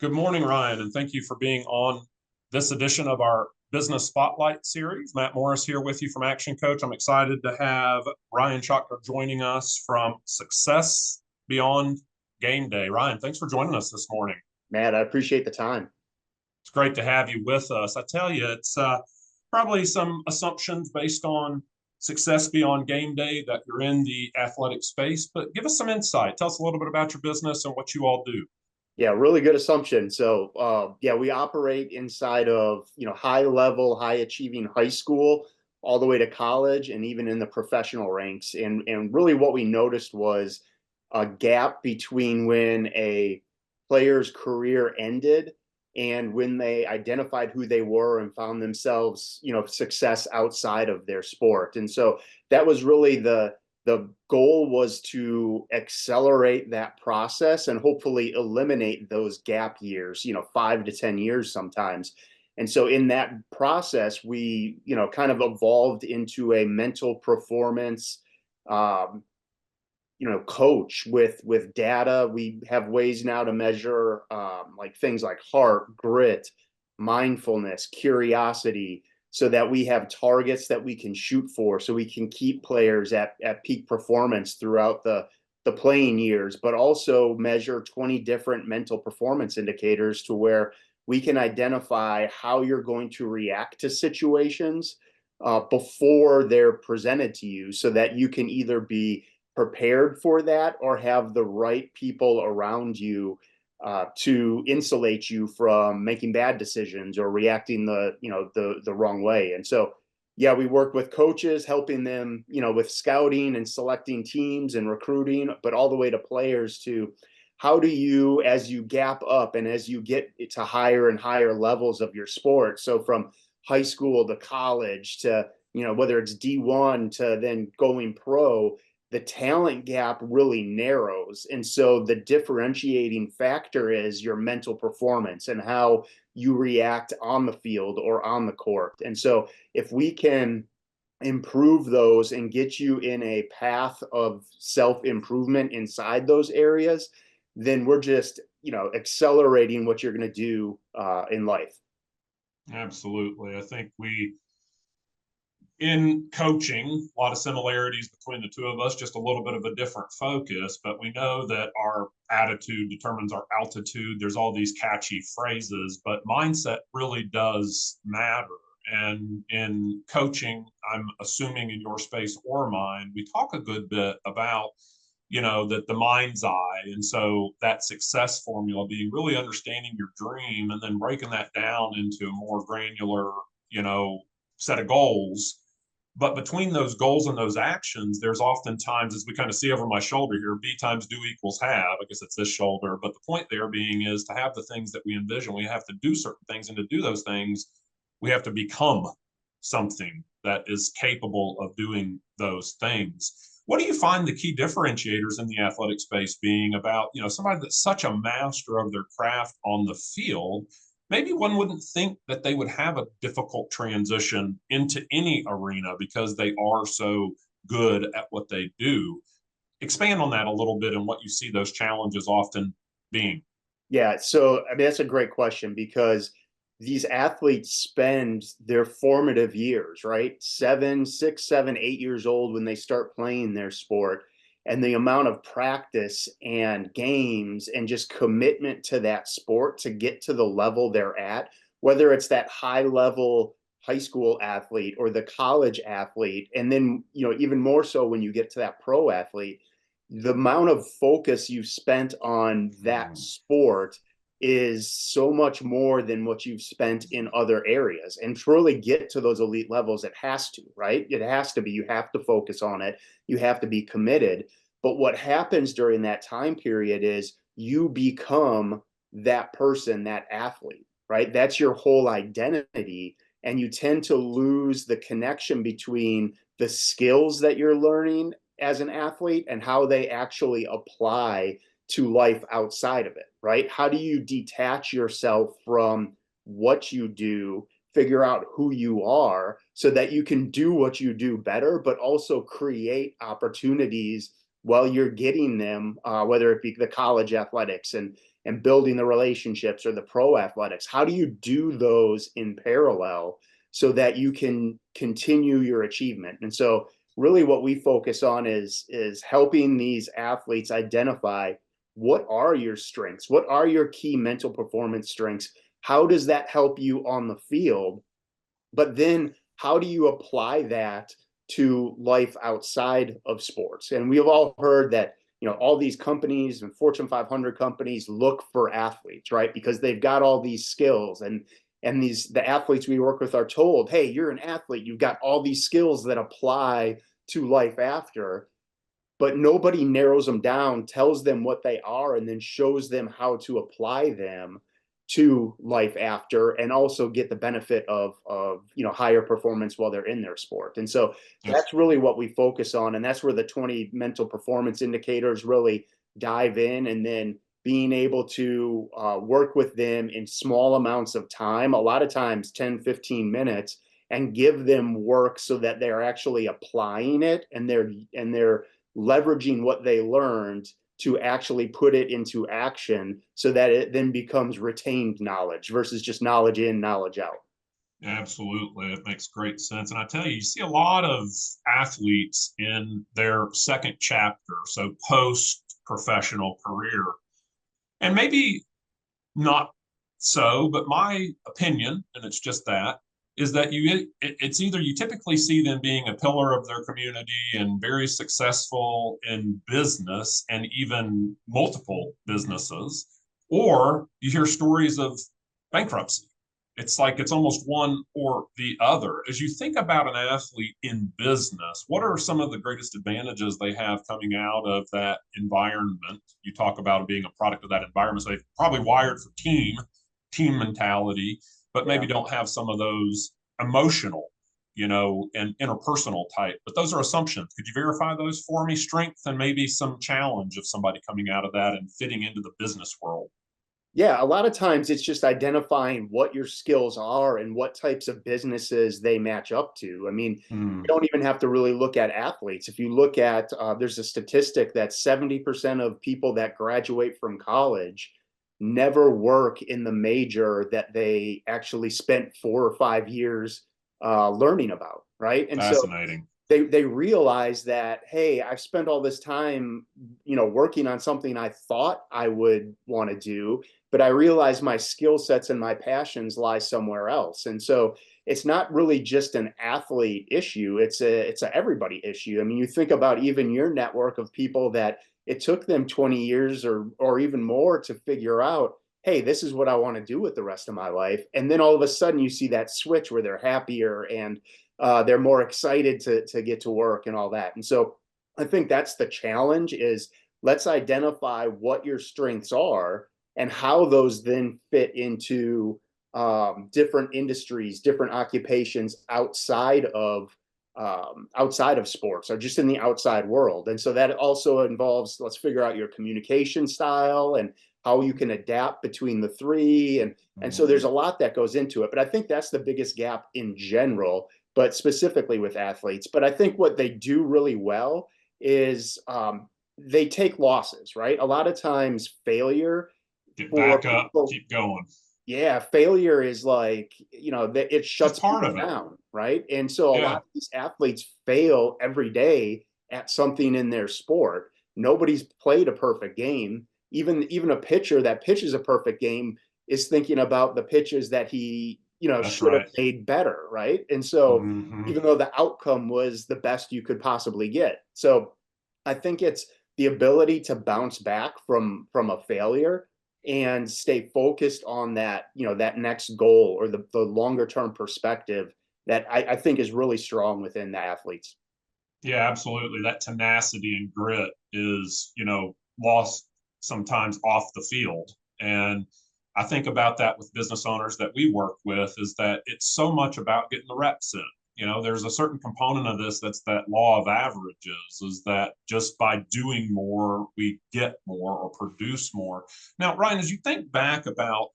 Good morning, Ryan, and thank you for being on this edition of our Business Spotlight series. Matt Morris here with you from Action Coach. I'm excited to have Ryan Schachtner joining us from Success Beyond Game Day. Ryan, thanks for joining us this morning. Matt, I appreciate the time. It's great to have you with us. I tell you, it's probably some assumptions based on Success Beyond Game Day that you're in the athletic space, but give us some insight. Tell us a little bit about your business and what you all do. Yeah, really good assumption. So, yeah, we operate inside of, high level, high achieving high school all the way to college and even in the professional ranks. And really what we noticed was a gap between when a player's career ended and when they identified who they were and found themselves, success outside of their sport. And so that was really the goal was to accelerate that process and hopefully eliminate those gap years, 5 to 10 years sometimes. And so in that process, we, kind of evolved into a mental performance, coach with data. We have ways now to measure like things like heart, grit, mindfulness, curiosity, so that we have targets that we can shoot for, so we can keep players at peak performance throughout the playing years, but also measure 20 different mental performance indicators to where we can identify how you're going to react to situations before they're presented to you, so that you can either be prepared for that or have the right people around you to insulate you from making bad decisions or reacting the wrong way. And so, yeah, we work with coaches, helping them, with scouting and selecting teams and recruiting, but all the way to players to how do you, as you gap up and as you get to higher and higher levels of your sport, so from high school to college to, whether it's D1 to then going pro, the talent gap really narrows. And so the differentiating factor is your mental performance and how you react on the field or on the court. And so if we can improve those and get you in a path of self-improvement inside those areas, then we're just, accelerating what you're going to do in life. Absolutely. I think in coaching, a lot of similarities between the two of us, just a little bit of a different focus, but we know that our attitude determines our altitude. There's all these catchy phrases, but mindset really does matter. And in coaching, I'm assuming in your space or mine, we talk a good bit about, that the mind's eye. And so that success formula being really understanding your dream and then breaking that down into a more granular, set of goals. But between those goals and those actions, there's oftentimes, as we kind of see over my shoulder here, B times do equals have. I guess it's this shoulder. But the point there being is to have the things that we envision, we have to do certain things. And to do those things, we have to become something that is capable of doing those things. What do you find the key differentiators in the athletic space being about, somebody that's such a master of their craft on the field? Maybe one wouldn't think that they would have a difficult transition into any arena because they are so good at what they do. Expand on that a little bit and what you see those challenges often being. Yeah, so I mean that's a great question because these athletes spend their formative years, right? 7, 6, 7, 8 years old when they start playing their sport. And the amount of practice and games and just commitment to that sport to get to the level they're at, whether it's that high level high school athlete or the college athlete, and then, even more so when you get to that pro athlete, the amount of focus you've spent on that sport is so much more than what you've spent in other areas. And to really get to those elite levels, it has to, right? It has to be. You have to focus on it. You have to be committed. But what happens during that time period is you become that person, that athlete, right? That's your whole identity. And you tend to lose the connection between the skills that you're learning as an athlete and how they actually apply to life outside of it, right? How do you detach yourself from what you do, figure out who you are so that you can do what you do better, but also create opportunities while you're getting them, whether it be the college athletics and and building the relationships or the pro athletics? How do you do those in parallel so that you can continue your achievement? And so really what we focus on is helping these athletes identify what are your strengths, what are your key mental performance strengths, how does that help you on the field, but then how do you apply that to life outside of sports? And we've all heard that, you know, all these companies and Fortune 500 companies look for athletes, right? Because they've got all these skills, and the athletes we work with are told, hey, you're an athlete, you've got all these skills that apply to life after, but nobody narrows them down, tells them what they are, and then shows them how to apply them to life after, and also get the benefit of you know, higher performance while they're in their sport. And so Yes. that's really what we focus on, and that's where the 20 mental performance indicators really dive in, and then being able to work with them in small amounts of time, a lot of times 10-15 minutes, and give them work so that they're actually applying it, and they're leveraging what they learned to actually put it into action, so that it then becomes retained knowledge versus just knowledge in, knowledge out. Absolutely. It makes great sense. And I tell you, you see a lot of athletes in their second chapter, so post professional career, and maybe not so, but my opinion, and it's just that, is that it's either you typically see them being a pillar of their community and very successful in business and even multiple businesses, or you hear stories of bankruptcy. It's like it's almost one or the other. As you think about an athlete in business, what are some of the greatest advantages they have coming out of that environment? You talk about being a product of that environment. So they've probably wired for team mentality, but maybe don't have some of those emotional, you know, and interpersonal type. But those are assumptions. Could you verify those for me? Strength and maybe some challenge of somebody coming out of that and fitting into the business world. Yeah, a lot of times it's just identifying what your skills are and what types of businesses they match up to. I mean, you don't even have to really look at athletes. If you look at, there's a statistic that 70% of people that graduate from college never work in the major that they actually spent 4 or 5 years learning about, right? And so Fascinating. they realize that, hey, I've spent all this time, you know, working on something I thought I would want to do, but I realize my skill sets and my passions lie somewhere else. And so it's not really just an athlete issue, it's a everybody issue. I mean, you think about even your network of people that it took them 20 years or even more to figure out, hey, this is what I want to do with the rest of my life. And then all of a sudden you see that switch where they're happier and they're more excited to get to work and all that. And so I think that's the challenge, is let's identify what your strengths are and how those then fit into different industries, different occupations outside of sports, or just in the outside world. And so that also involves, let's figure out your communication style and how you can adapt between the three. And so there's a lot that goes into it. But I think that's the biggest gap in general, but specifically with athletes. But I think what they do really well is they take losses, right? A lot of times failure Get for back up, people, keep going. yeah, failure is like, you know, that it Just shuts part people of it. down, right? And so a lot Yeah, of these athletes fail every day at something in their sport. Nobody's played a perfect game. Even a pitcher that pitches a perfect game is thinking about the pitches that he, you know, that's should have right. made better, right? And so Mm-hmm. even though the outcome was the best you could possibly get. So I think it's the ability to bounce back from a failure and stay focused on that, you know, that next goal or the longer term perspective that I think is really strong within the athletes. Yeah, absolutely. That tenacity and grit is, you know, lost sometimes off the field. And I think about that with business owners that we work with, is that it's so much about getting the reps in. You know, there's a certain component of this that's that law of averages, is that just by doing more, we get more or produce more. Now, Ryan, as you think back about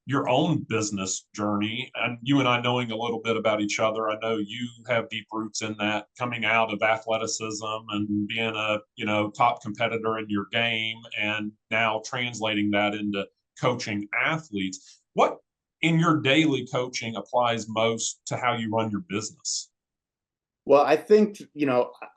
your own business journey, and you and I knowing a little bit about each other, I know you have deep roots in that, coming out of athleticism and being a, you know, top competitor in your game, and now translating that into coaching athletes. What in your daily coaching applies most to how you run your business? Well, I think,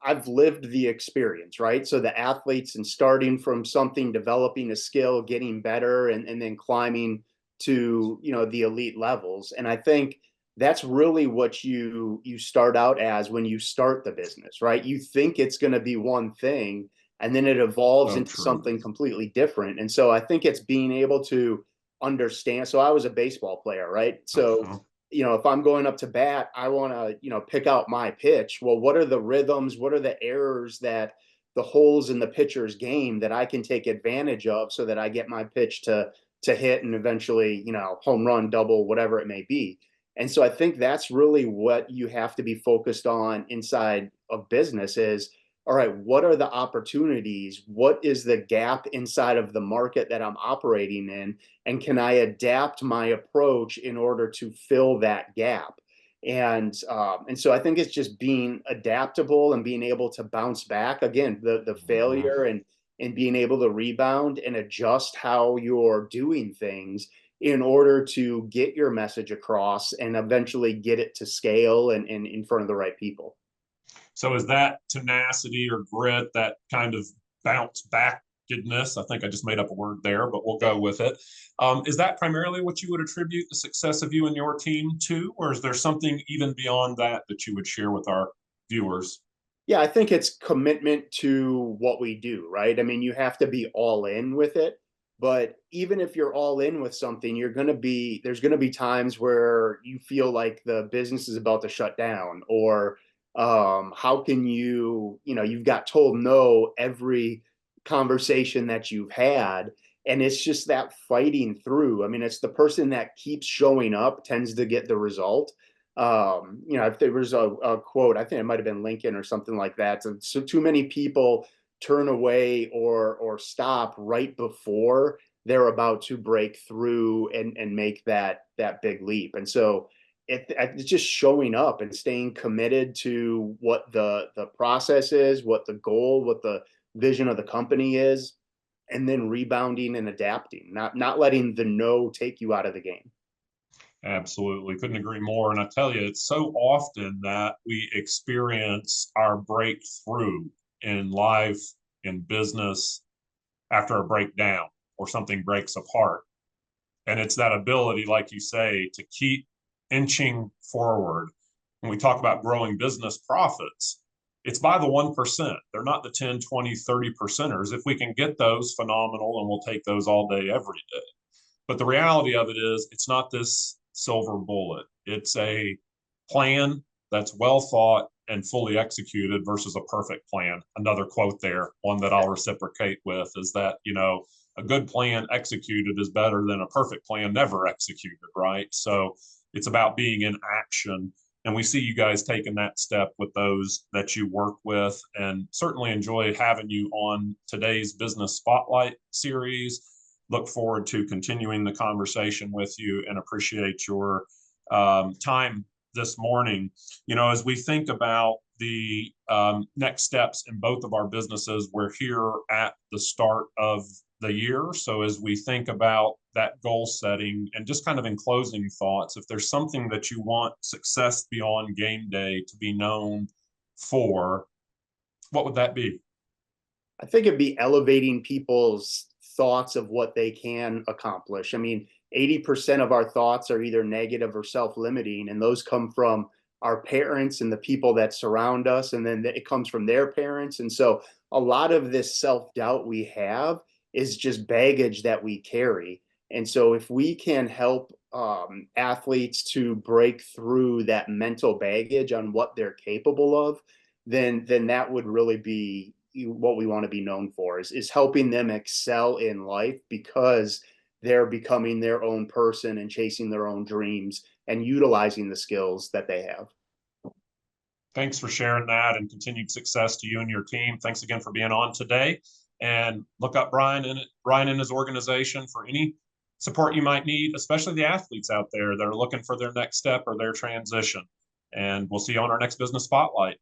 I've lived the experience, right? So the athletes and starting from something, developing a skill, getting better, and then climbing to, the elite levels. And I think that's really what you start out as when you start the business, right? You think it's going to be one thing, and then it evolves So into true. something completely different. And so I think it's being able to understand. So I was a baseball player, right? So Uh-huh. if I'm going up to bat, I want to, pick out my pitch. Well, what are the rhythms? What are the errors that the holes in the pitcher's game that I can take advantage of so that I get my pitch to hit and eventually, home run, double, whatever it may be. And so I think that's really what you have to be focused on inside of business is, all right, what are the opportunities? What is the gap inside of the market that I'm operating in? And can I adapt my approach in order to fill that gap? And so I think it's just being adaptable and being able to bounce back again, the Mhm. failure and being able to rebound and adjust how you're doing things in order to get your message across and eventually get it to scale and in front of the right people. So is that tenacity or grit, that kind of bounce backedness? I think I just made up a word there, but we'll go with it. Is that primarily what you would attribute the success of you and your team to, or is there something even beyond that that you would share with our viewers? Yeah, I think it's commitment to what we do, right? I mean, you have to be all in with it. But even if you're all in with something, there's going to be times where you feel like the business is about to shut down, or how can you've got told no every conversation that you've had. And it's just that fighting through. I mean, it's the person that keeps showing up tends to get the result. If there was a quote, I think it might have been Lincoln or something like that. So too many people turn away or stop right before they're about to break through and make that big leap. And so it's just showing up and staying committed to what the process is, what the goal, what the vision of the company is, and then rebounding and adapting, not letting the no take you out of the game. Absolutely. Couldn't agree more. And I tell you, it's so often that we experience our breakthrough in life, in business, after a breakdown or something breaks apart. And it's that ability, like you say, to keep inching forward. When we talk about growing business profits, it's by the 1%. They're not the 10, 20, 30 percenters. If we can get those, phenomenal, and we'll take those all day, every day. But the reality of it is, it's not this silver bullet. It's a plan that's well thought and fully executed versus a perfect plan. Another quote there, one that I'll reciprocate with, is that, a good plan executed is better than a perfect plan never executed, right? So it's about being in action. And we see you guys taking that step with those that you work with, and certainly enjoy having you on today's Business Spotlight series. Look forward to continuing the conversation with you and appreciate your time this morning. As we think about the next steps in both of our businesses, we're here at the start of the year. So as we think about that goal setting and just kind of in closing thoughts, if there's something that you want Success Beyond Game Day to be known for, what would that be? I think it'd be elevating people's thoughts of what they can accomplish. I mean, 80% of our thoughts are either negative or self-limiting, and those come from our parents and the people that surround us, and then it comes from their parents. And so a lot of this self-doubt we have is just baggage that we carry. And so if we can help athletes to break through that mental baggage on what they're capable of, then that would really be what we want to be known for is helping them excel in life because they're becoming their own person and chasing their own dreams and utilizing the skills that they have. Thanks for sharing that, and continued success to you and your team. Thanks again for being on today. And look up Brian and his organization for any support you might need, especially the athletes out there that are looking for their next step or their transition. And we'll see you on our next Business Spotlight.